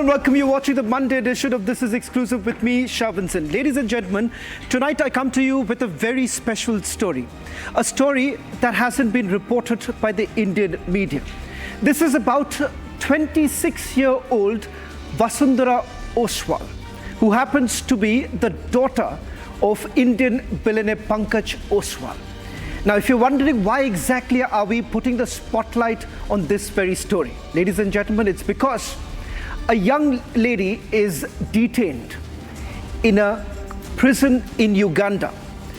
and welcome. You're watching the Monday edition of This Is Exclusive with me, Shavinson. Ladies and gentlemen, tonight I come to you with a very special story. A story that hasn't been reported by the Indian media. This is about 26-year-old Vasundhara Oswal, who happens to be the daughter of Indian billionaire Pankaj Oswal. Now, if you're wondering why exactly are we putting the spotlight on this very story, ladies and gentlemen, it's because a young lady is detained in a prison in Uganda,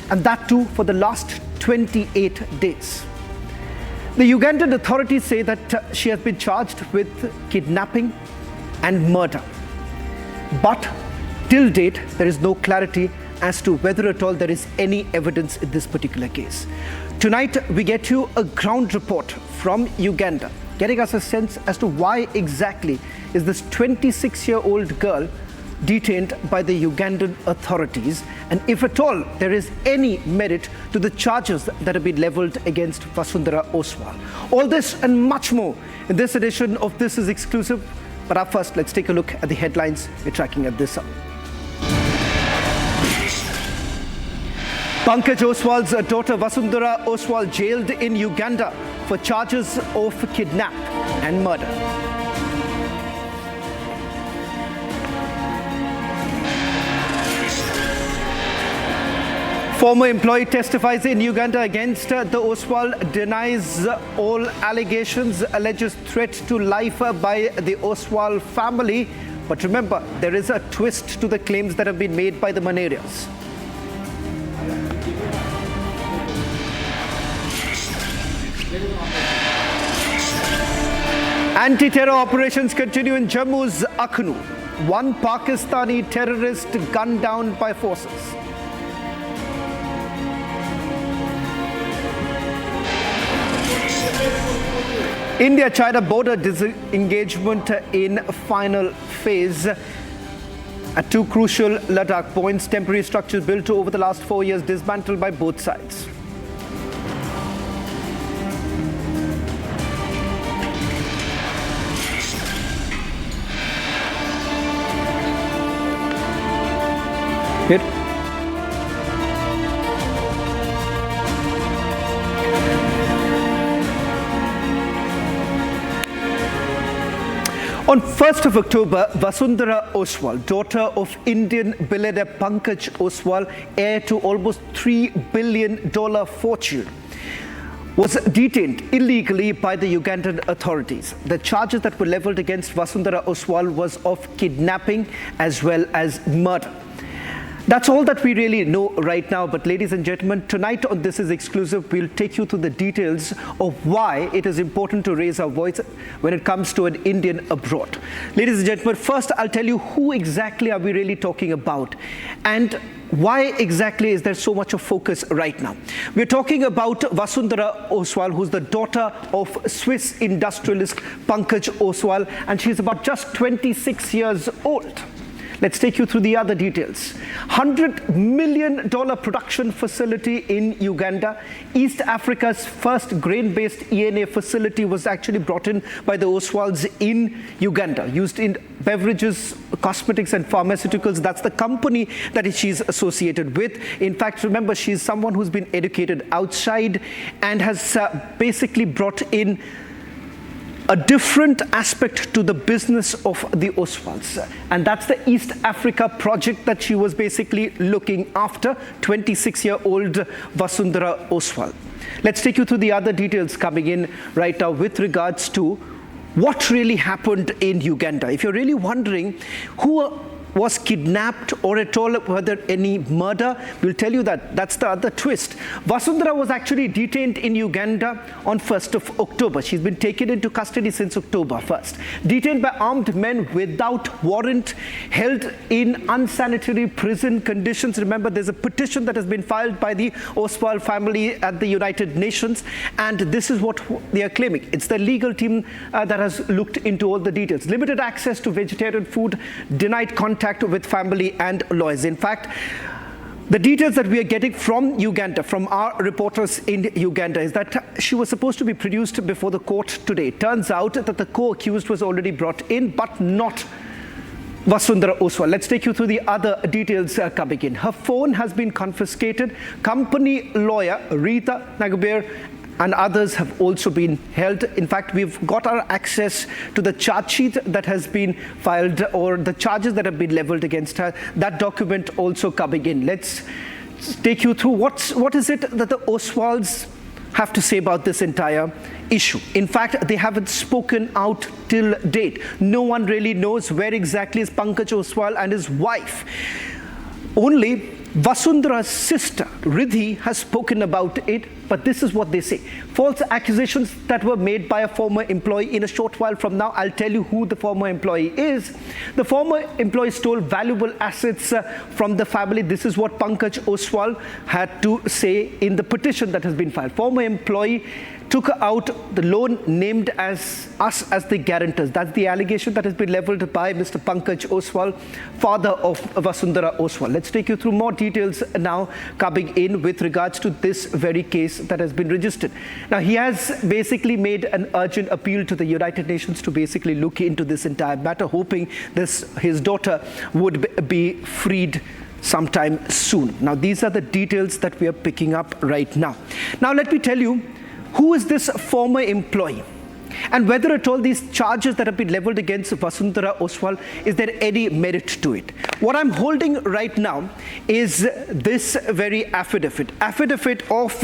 and that too for the last 28 days. The Ugandan authorities say that she has been charged with kidnapping and murder. But till date, there is no clarity as to whether at all there is any evidence in this particular case. Tonight, we get you a ground report from Uganda, getting us a sense as to why exactly is this 26-year-old girl detained by the Ugandan authorities, and if at all there is any merit to the charges that have been leveled against Vasundhara Oswal. All this and much more in this edition of This Is Exclusive. But up first, let's take a look at the headlines we're tracking at this hour. Pankaj Oswal's daughter Vasundhara Oswal jailed in Uganda for charges of kidnap and murder. Former employee testifies in Uganda against the Oswal, denies all allegations, alleges threat to life by the Oswal family. But remember, there is a twist to the claims that have been made by the Manerias. Anti-terror operations continue in Jammu's Akhnu. One Pakistani terrorist gunned down by forces. India-China border disengagement in final phase. At two crucial Ladakh points, temporary structures built over the last 4 years dismantled by both sides. Here. On 1st of October, Vasundhara Oswal, daughter of Indian billionaire Pankaj Oswal, heir to almost $3 billion fortune, was detained illegally by the Ugandan authorities. The charges that were leveled against Vasundhara Oswal was of kidnapping as well as murder. That's all that we really know right now. But ladies and gentlemen, tonight on This Is Exclusive, we'll take you through the details of why it is important to raise our voice when it comes to an Indian abroad. Ladies and gentlemen, first I'll tell you who exactly are we really talking about and why exactly is there so much of focus right now. We're talking about Vasundhara Oswal, who's the daughter of Swiss industrialist Pankaj Oswal, and she's about just 26 years old. Let's take you through the other details. $100 million production facility in Uganda. East Africa's first grain-based ENA facility was actually brought in by the Oswals in Uganda, used in beverages, cosmetics and pharmaceuticals. That's the company that she's associated with. In fact, remember, she's someone who's been educated outside and has basically brought in a different aspect to the business of the Oswals. And that's the East Africa project that she was basically looking after, 26-year-old Vasundhara Oswal. Let's take you through the other details coming in right now with regards to what really happened in Uganda. If you're really wondering who was kidnapped or at all whether any murder, we'll tell you that. That's the other twist. Vasundhara was actually detained in Uganda on 1st of October. She's been taken into custody since October 1st. Detained by armed men without warrant, held in unsanitary prison conditions. Remember, there's a petition that has been filed by the Oswal family at the United Nations, and this is what they are claiming. It's the legal team that has looked into all the details. Limited access to vegetarian food, denied contact with family and lawyers. In fact, the details that we are getting from Uganda, from our reporters in Uganda, is that she was supposed to be produced before the court today. Turns out that the co-accused was already brought in, but not Vasundhara Oswal. Let's take you through the other details coming in. Her phone has been confiscated. Company lawyer Rita Nagabir and others have also been held. In fact, we've got our access to the charge sheet that has been filed, or the charges that have been leveled against her. That document also coming in. Let's take you through what is it that the Oswals have to say about this entire issue. In fact, they haven't spoken out till date. No one really knows where exactly is Pankaj Oswal and his wife. Only Vasundhara's sister, Riddhi, has spoken about it, but this is what they say. False accusations that were made by a former employee. In a short while from now, I'll tell you who the former employee is. The former employee stole valuable assets from the family. This is what Pankaj Oswal had to say in the petition that has been filed. Former employee took out the loan named as us as the guarantors. That's the allegation that has been leveled by Mr. Pankaj Oswal, father of Vasundhara Oswal. Let's take you through more details now coming in with regards to this very case that has been registered. Now, he has basically made an urgent appeal to the United Nations to basically look into this entire matter, hoping his daughter would be freed sometime soon. Now, these are the details that we are picking up right now. Now, let me tell you, who is this former employee? And whether at all these charges that have been leveled against Vasundhara Oswal, is there any merit to it? What I'm holding right now is this very affidavit of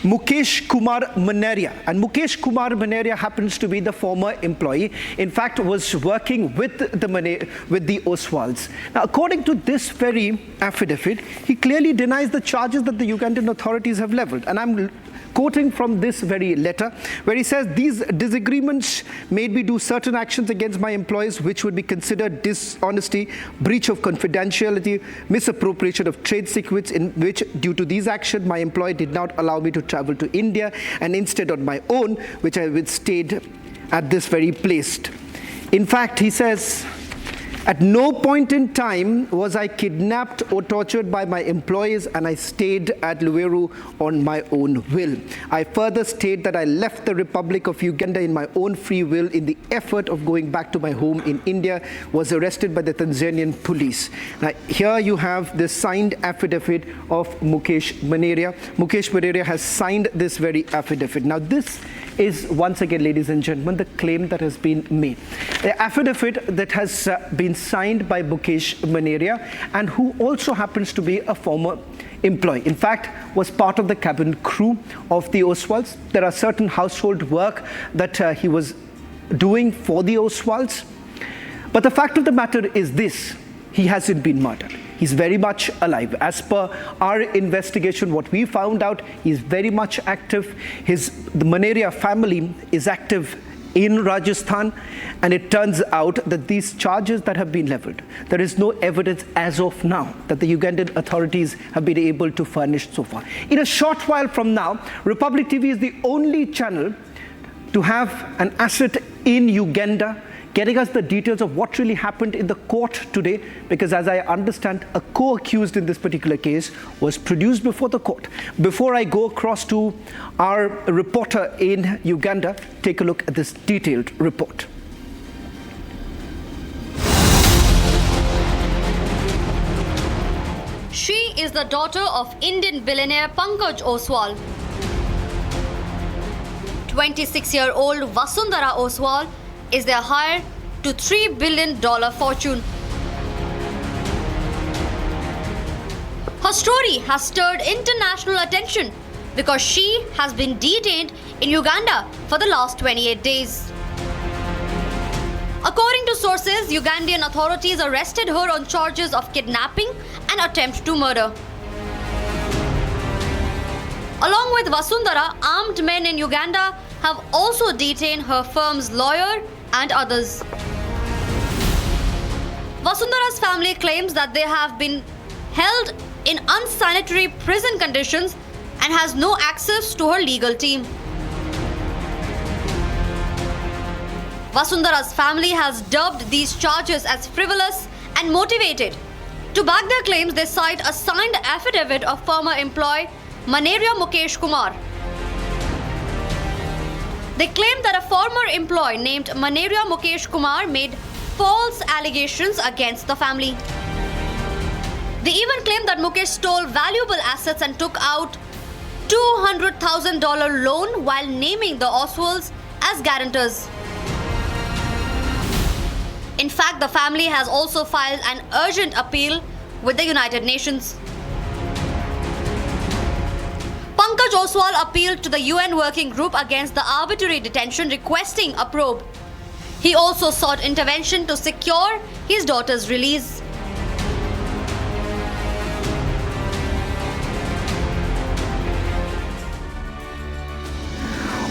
Mukesh Kumar Manaria. And Mukesh Kumar Manaria happens to be the former employee. In fact, was working with the Oswals. Now, according to this very affidavit, he clearly denies the charges that the Ugandan authorities have leveled. And I'm quoting from this very letter, where he says, these disagreements made me do certain actions against my employees which would be considered dishonesty, breach of confidentiality, misappropriation of trade secrets, in which due to these actions my employer did not allow me to travel to India, and instead on my own, which I stayed at this very place. In fact, he says, at no point in time was I kidnapped or tortured by my employees, and I stayed at Luweru on my own will. I further state that I left the Republic of Uganda in my own free will in the effort of going back to my home in India, was arrested by the Tanzanian police. Now, here you have the signed affidavit of Mukesh Manaria. Mukesh Manaria has signed this very affidavit. Now, this is, once again, ladies and gentlemen, the claim that has been made. The affidavit that has been signed by Mukesh Manaria, and who also happens to be a former employee. In fact, was part of the cabin crew of the Oswals. There are certain household work that he was doing for the Oswals. But the fact of the matter is this: he hasn't been murdered. He's very much alive. As per our investigation, what we found out, he's very much active. The Manaria family is active in Rajasthan, and it turns out that these charges that have been leveled, there is no evidence as of now that the Ugandan authorities have been able to furnish so far. In a short while from now, Republic TV is the only channel to have an asset in Uganda, getting us the details of what really happened in the court today, because as I understand, a co-accused in this particular case was produced before the court. Before I go across to our reporter in Uganda, take a look at this detailed report. She is the daughter of Indian billionaire Pankaj Oswal. 26-year-old Vasundhara Oswal is their heir to $3 billion fortune. Her story has stirred international attention because she has been detained in Uganda for the last 28 days. According to sources, Ugandan authorities arrested her on charges of kidnapping and attempt to murder. Along with Vasundhara, armed men in Uganda have also detained her firm's lawyer and others. Vasundhara's family claims that they have been held in unsanitary prison conditions and has no access to her legal team. Vasundhara's family has dubbed these charges as frivolous and motivated. To back their claims, they cite a signed affidavit of former employee Manaria Mukesh Kumar. They claim that a former employee named Manaria Mukesh Kumar made false allegations against the family. They even claimed that Mukesh stole valuable assets and took out $200,000 loan while naming the Oswals as guarantors. In fact, the family has also filed an urgent appeal with the United Nations. Pankaj Oswal appealed to the UN Working Group against the arbitrary detention, requesting a probe. He also sought intervention to secure his daughter's release.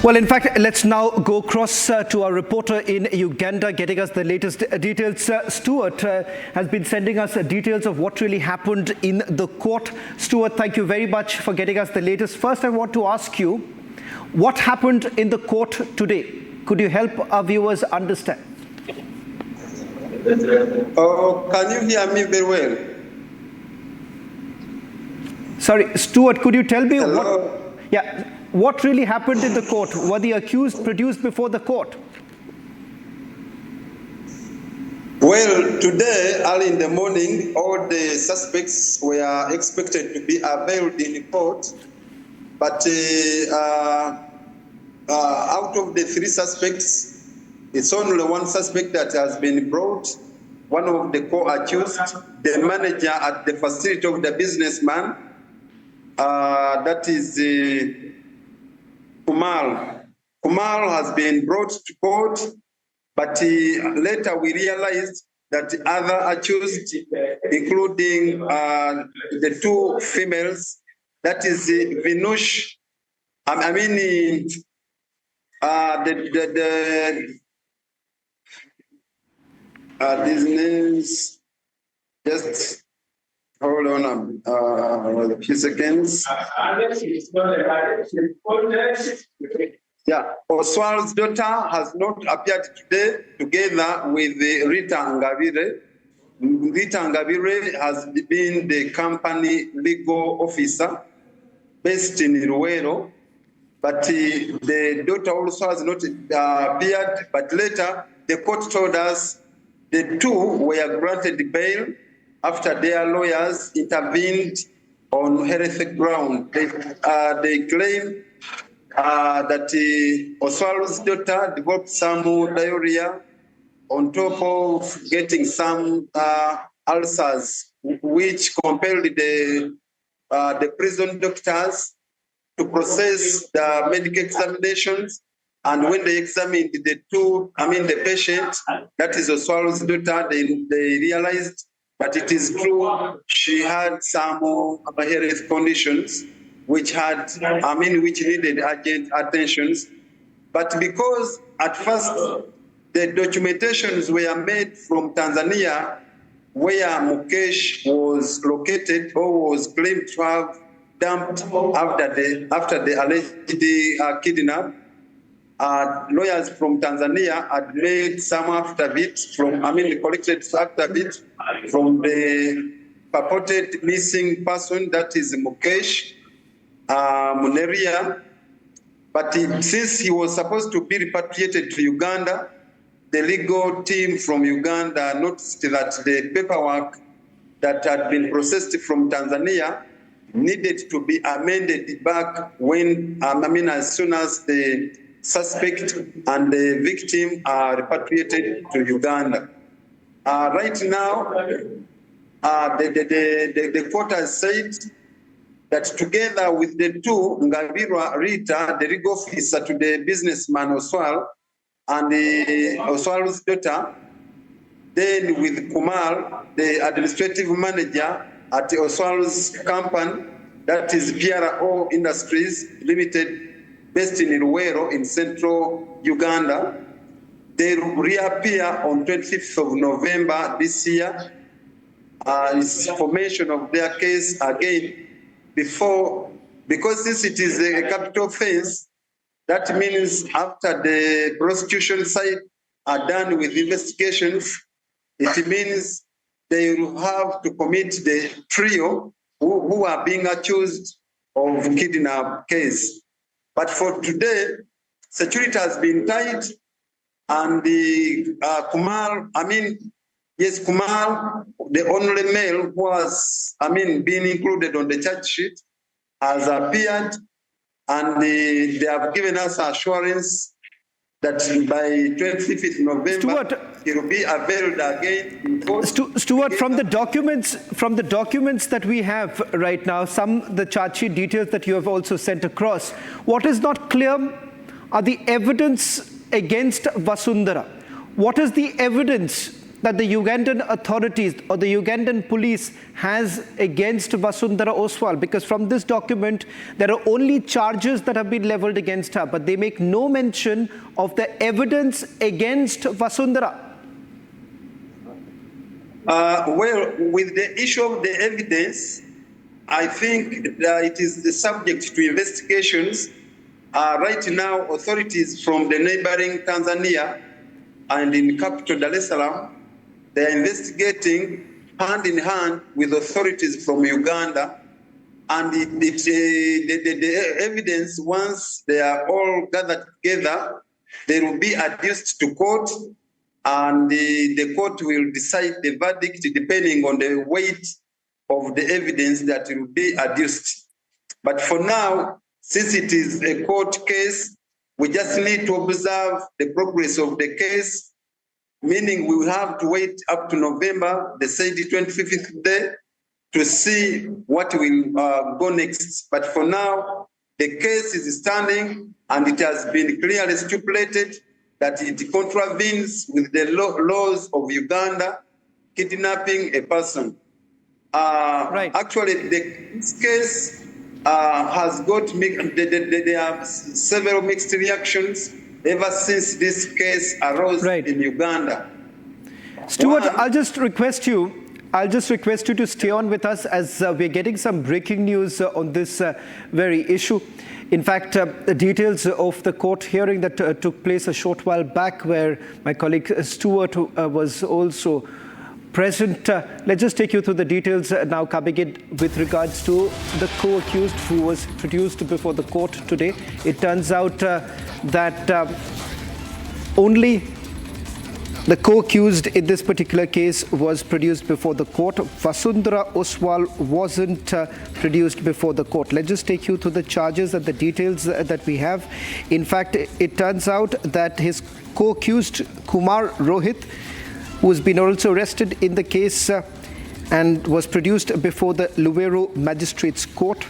Well, in fact, let's now go across to our reporter in Uganda, getting us the latest details. Stuart has been sending us details of what really happened in the court. Stuart, thank you very much for getting us the latest. First, I want to ask you, what happened in the court today? Could you help our viewers understand? Can you hear me very well? Sorry, Stuart, could you tell me what really happened in the court? Were the accused produced before the court? Well, today, early in the morning, all the suspects were expected to be availed in court. But out of the three suspects, it's only one suspect that has been brought, one of the co-accused, the manager at the facility of the businessman, that is Kumal. Kumal has been brought to court, but later we realized that other accused, including the two females, that is Vinush, these names, just hold on a few seconds. Yeah, Oswal's daughter has not appeared today together with Rita Ngabire. Rita Ngabire has been the company legal officer based in Ruwero, but the daughter also has not appeared, but later the court told us the two were granted bail after their lawyers intervened on health ground. They claim that Oswal's daughter developed some diarrhea on top of getting some ulcers, which compelled the prison doctors to process the medical examinations. And when they examined the patient, that is Oswal's daughter, they realized that it is true she had some health conditions which needed urgent attentions. But because at first the documentations were made from Tanzania, where Mukesh was located or was claimed to have dumped after the alleged kidnap, lawyers from Tanzania had made some affidavits collected affidavits from the purported missing person, that is Mukesh Muneria. But since he was supposed to be repatriated to Uganda, the legal team from Uganda noticed that the paperwork that had been processed from Tanzania needed to be amended back when, as soon as the suspect and the victim are repatriated to Uganda. Right now, the court has said that together with the two, Ngabirwa Rita, the legal officer to the businessman Oswal, and Oswal's daughter, then with Kumar, the administrative manager at Oswal's company, that is PRO Industries Limited, based in Ruwero in central Uganda. They reappear on 25th of November this year. It's formation of their case again because since it is a capital offense, that means after the prosecution side are done with investigations, it means they will have to commit the trio who are being accused of kidnap case. But for today, security has been tight And Kumar, yes, Kumar, the only male who has, been included on the charge sheet, has appeared, and they have given us assurance that by 25th November, Stuart, he will be availed again in court. Stuart, from the documents that we have right now, the charge sheet details that you have also sent across, what is not clear are the evidence against Vasundhara. What is the evidence that the Ugandan authorities or the Ugandan police has against Vasundhara Oswal? Because from this document, there are only charges that have been leveled against her, but they make no mention of the evidence against Vasundhara. Well, with the issue of the evidence, I think that it is subject to investigations. Right now, authorities from the neighboring Tanzania and in capital Dar es Salaam, they are investigating hand in hand with authorities from Uganda. And the evidence, once they are all gathered together, they will be adduced to court, and the court will decide the verdict depending on the weight of the evidence that will be adduced. But for now, since it is a court case, we just need to observe the progress of the case, meaning we will have to wait up to November, they say the 25th day, to see what will go next. But for now, the case is standing, and it has been clearly stipulated that it contravenes with the laws of Uganda, kidnapping a person. Right. Actually, this case has got there are several mixed reactions ever since this case arose in Uganda. Stuart, I'll just request you to stay on with us, as we're getting some breaking news on this very issue. In fact, the details of the court hearing that took place a short while back, where my colleague Stuart was also present. Let's just take you through the details now, coming in with regards to the co-accused who was produced before the court today. It turns out that only the co-accused in this particular case was produced before the court. Vasundhara Oswal wasn't produced before the court. Let's just take you through the charges and the details that we have. In fact, it turns out that his co-accused Kumar Rohit, who has been also arrested in the case and was produced before the Luweero Magistrates Court.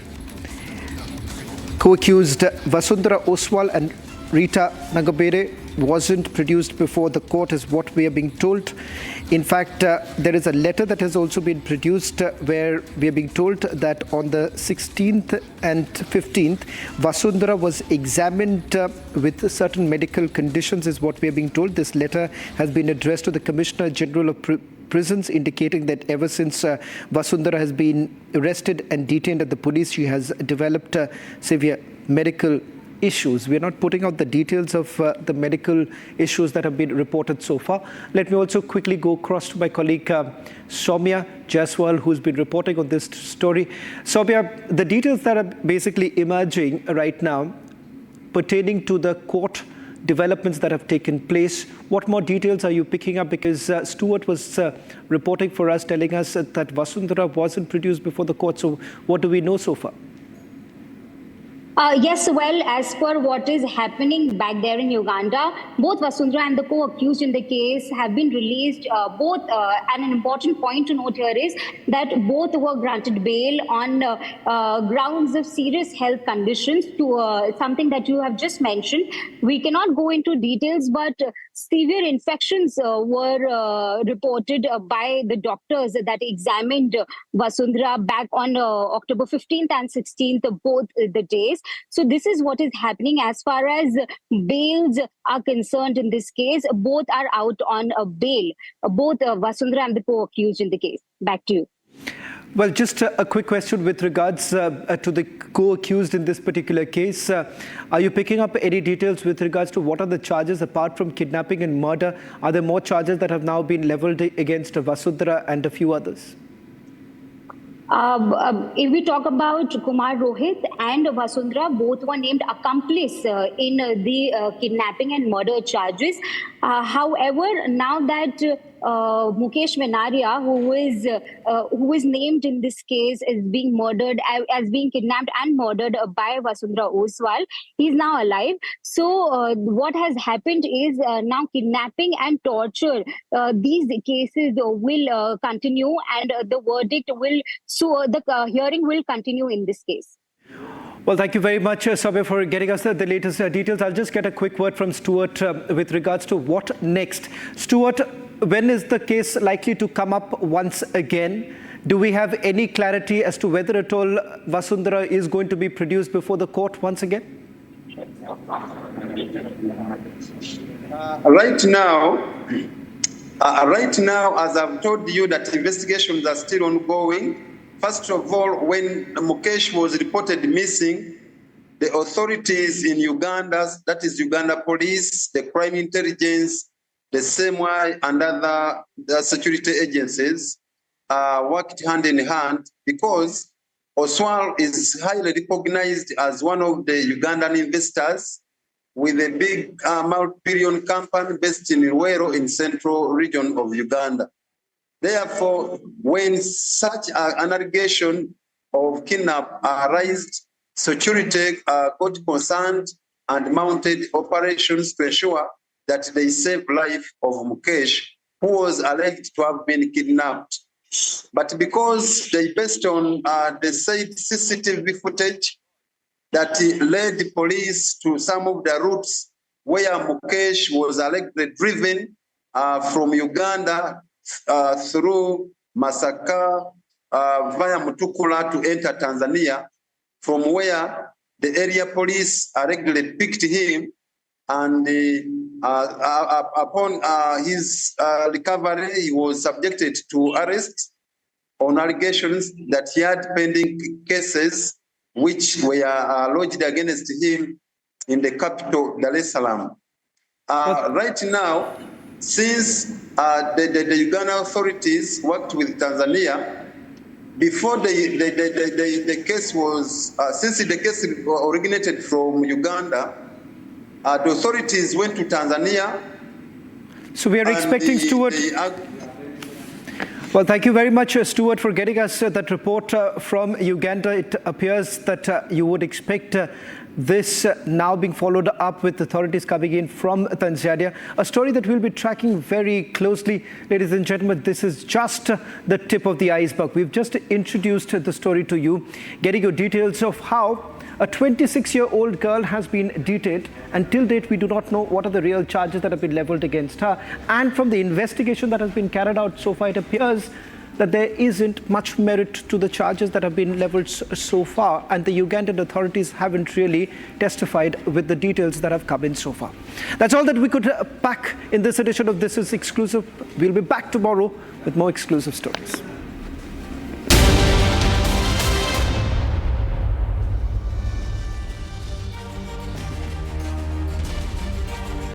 Co-accused Vasundhara Oswal and Rita Nagabere wasn't produced before the court, is what we are being told. In fact, there is a letter that has also been produced where we are being told that on the 16th and 15th, Vasundhara was examined with certain medical conditions, is what we are being told. This letter has been addressed to the Commissioner General of Prisons, indicating that ever since Vasundhara has been arrested and detained at the police, she has developed severe medical issues. We are not putting out the details of the medical issues that have been reported so far. Let me also quickly go across to my colleague Soumya Jaiswal, who's been reporting on this story. Soumya, the details that are basically emerging right now pertaining to the court developments that have taken place, what more details are you picking up? Because Stuart was reporting for us, telling us that Vasundhara wasn't produced before the court. So what do we know so far? Yes, well, as per what is happening back there in Uganda, both Vasundhara and the co-accused in the case have been released. And an important point to note here is that both were granted bail on grounds of serious health conditions, to something that you have just mentioned. We cannot go into details, but severe infections were reported by the doctors that examined Vasundhara back on October 15th and 16th, both the days. So this is what is happening as far as bails are concerned in this case. Both are out on a bail, both Vasundhara and the co-accused in the case. Back to you. Well, just a quick question with regards to the co-accused in this particular case. Are you picking up any details with regards to what are the charges apart from kidnapping and murder? Are there more charges that have now been leveled against Vasundhara and a few others? If we talk about Kumar Rohit and Vasundhara, both were named accomplice in the kidnapping and murder charges. However, now that Mukesh Menaria, who is named in this case, is being murdered, as being kidnapped and murdered by Vasundhara Oswal, he is now alive. So what has happened is now kidnapping and torture, these cases will continue, and the verdict will. So the hearing will continue in this case. Well, thank you very much, Sabya, for getting us the latest details. I'll just get a quick word from Stuart with regards to what next. Stuart, when is the case likely to come up once again? Do we have any clarity as to whether at all Vasundhara is going to be produced before the court once again? Right now, as I've told you, that investigations are still ongoing. First of all, when Mukesh was reported missing, the authorities in Uganda, that is Uganda police, the crime intelligence, the SEMI and other security agencies worked hand in hand, because Oswal is highly recognized as one of the Ugandan investors with a big multi-billion company based in Luwero in central region of Uganda. Therefore, when such an allegation of kidnap raised, security got concerned and mounted operations to ensure that they saved life of Mukesh, who was alleged to have been kidnapped. But because they based on the said CCTV footage that led the police to some of the routes where Mukesh was allegedly driven from Uganda through Masaka via Mutukula to enter Tanzania, from where the area police allegedly picked him, and upon his recovery, he was subjected to arrest on allegations that he had pending cases which were lodged against him in the capital, Dar es Salaam. Right now, since the Ugandan authorities worked with Tanzania, before the case was, since the case originated from Uganda, the authorities went to Tanzania. So we are expecting Stuart. Well, thank you very much, Stuart, for getting us that report from Uganda. It appears that you would expect this now being followed up with authorities coming in from Tanzania, a story that we'll be tracking very closely. Ladies and gentlemen, this is just the tip of the iceberg. We've just introduced the story to you, getting you details of how a 26-year-old girl has been detained, and till date we do not know what are the real charges that have been leveled against her. And from the investigation that has been carried out so far, it appears that there isn't much merit to the charges that have been leveled so far, and the Ugandan authorities haven't really testified with the details that have come in so far. That's all that we could pack in this edition of This Is Exclusive. We'll be back tomorrow with more exclusive stories.